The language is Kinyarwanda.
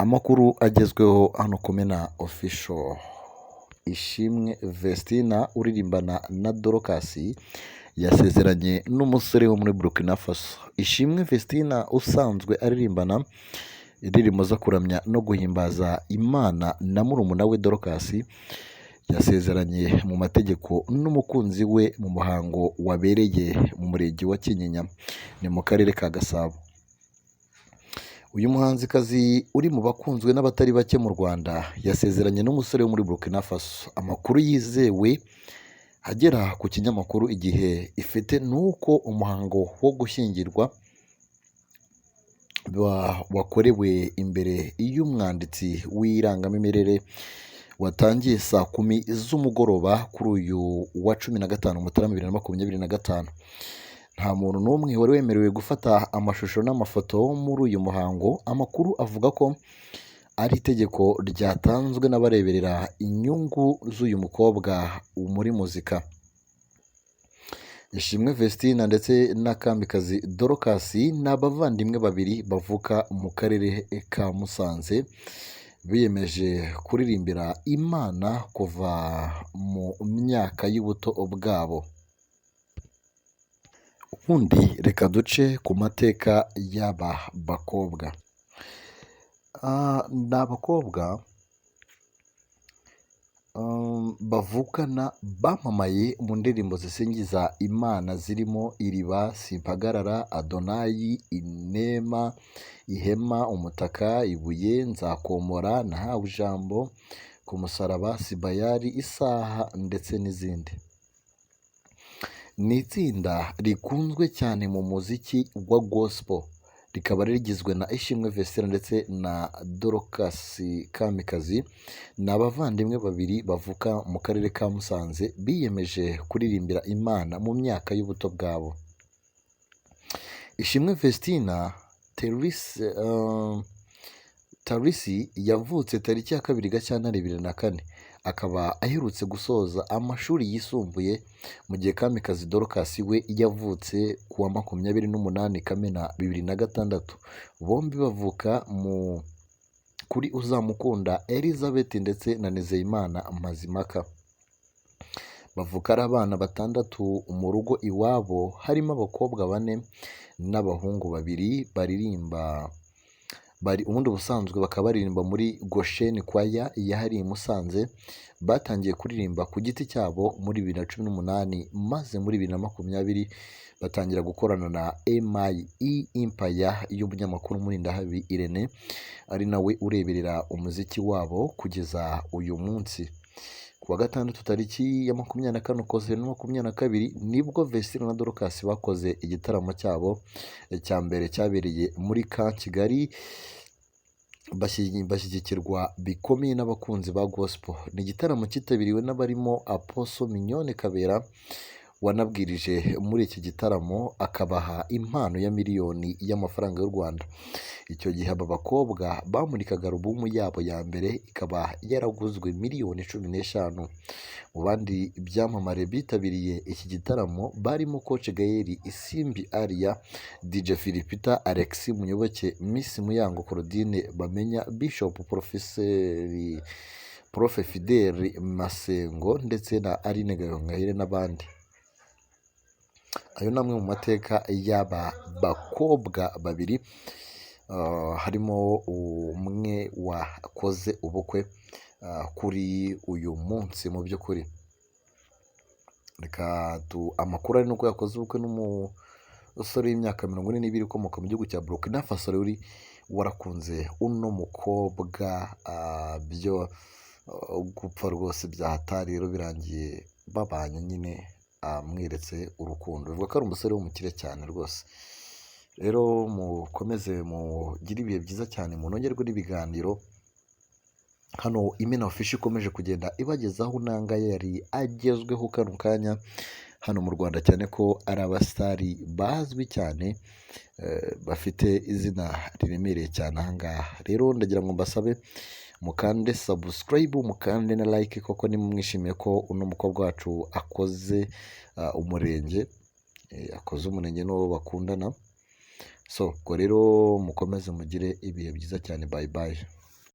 Amakuru agezweho hano Kumena Official. Ishimwe Vestina uririmbana na Dorcas yasezeranye n'umusore wo muri Burkina Faso. Ishimwe Vestina usanzwe aririmbana indirimbo zo kuramya no guhimbaza Imana na murumuna we Dorcas yasezeranye mu mategeko n'umukunzi we mu muhango wabereye mu murenge wa Kinyinya ni mu karere ka Gasabo. Uyu muhanzikazi uri mu bakunzwe n'abatari bake mu Rwanda yasezeranye n'umusore wo muri Burkina Faso. Amakuru yizewe agera ku kinyamakuru Igihe ifite nuko umuhango wo gushyingirwa wakorewe imbere y'umwanditsi w'irangamimerere watangiye saa 10 z'umugoroba kuri uyu wa 15 Mutarama 2025. Nta muntu n'umwe wari wemerewe gufata amashusho n'amafoto muri uyu muhango. Amakuru avuga ko ari itegeko ryatanzwe n'abareberera inyungu z'uyu mukobwa muri muzika. Ishimwe Vestina ndetse na Kamikazi Dorcas ni abavandimwe babiri bavuka mu karere ka Musanze biyemeje kuririmbira Imana kuva mu myaka y'ubuto bwabo. Ubundi reka duce ku mateka y'aba bakobwa. Ni abakobwa bavukana bamamaye mu ndirimbo zisingiza Imana zirimo Iriba, Simpagarara, Adonayi, Inema, Ihema, Umutaka, Ibuye, Nzakomora, Nahawe Ijambo, Ku Musaraba, Sibayari, Isaha ndetse n'izindi. Ni itsinda rikunzwe cyane mu muziki wa gospel, rikaba rigizwe na Ishimwe Vestina ndetse na Dorcas Kamikazi. Ni abavandimwe babiri bavuka mu karere ka Musanze biyemeje kuririmbira Imana mu myaka y'ubuto bwabo. Ishimwe Vestina Tarisi yavutse tariki ya 2 Gashyantare 2004, akaba aherutse gusoza amashuri yisumbuye, mu gihe Kamikazi Dorcas we yavutse ku wa 28 Kamena 2006. Bombi bavuka kuri Uzamukunda Elizabeth ndetse na Nizeyimana Mazimaka. Bavuka ari abana 6 mu rugo iwabo, harimo abakobwa 4 n'abahungu 2 baririmba. Ubundi ubusanzwe bakaba baririmba muri Goshen Choir yahariye i Musanze. Batangiye kuririmba ku giti cyabo muri 2018, maze muri 2020 batangira gukorana na MIE Empire y'umunyamakuru Murindahabi Irene, ari nawe ureberera umuziki wabo kugeza uyu munsi. Ku wa 6 tariki ya 24 Ukwakira 2022 nibwo Vestina na Dorcas bakoze igitaramo cyabo cya mbere cyabereye muri Kigali, bashyigikirwa bikomeye n'abakunzi ba gospel. Ni igitaramo cyitabiriwe n'abarimo Apostle Mignone Kabera wanabwirije muri iki gitaramo, akabaha impano ya miliyoni y'amafaranga y'u Rwanda. Icyo gihe aba bakobwa bamurikaga alubumu yabo ya mbere, ikaba yaraguzwe miliyoni 15. Mu bandi byamamare bitabiriye iki gitaramo barimo Coach Gaël, Isimbi Aria, DJ Philipita, Alex Muyoboke, Miss Muyango Claudine, Bamenya, Bishop Prof Fidel Masengo ndetse na Aline Gahongayire n'abandi. Ayo namwe mu mateka y'aba bakobwa babiri. Harimo umwe wakoze ubukwe kuri uyu munsi. Mu by'ukuri reka amakuru ari nuko yakoze ubukwe n'umusore w'imyaka 42 ukomoka mu gihugu cya Burkina Faso, uri warakunze uno mukobwa byo gupfa rwose byahatari. Rero birangiye babanye nyine amweretse urukundo. Bivuga ko ari umusore w'umukire cyane rwose. Rero mukomeze mugire ibihe byiza cyane, munongerwe n'ibiganiro. Hano Imena Official ikomeje kugenda ibagezaho nanga yari agezweho kano kanya hano mu Rwanda, cyane ko ari abasitari bazwi cyane, bafite izina riremereye cyane ahangaha. Rero ndagira ngo mbasabe mukande subscribe, mukande na like, koko nimwishimiye ko uno mukobwa wacu akoze umurenge, akoze umurenge n'uwo bakundana. So ubwo rero mukomeze mugire ibihe byiza cyane. Bye bye.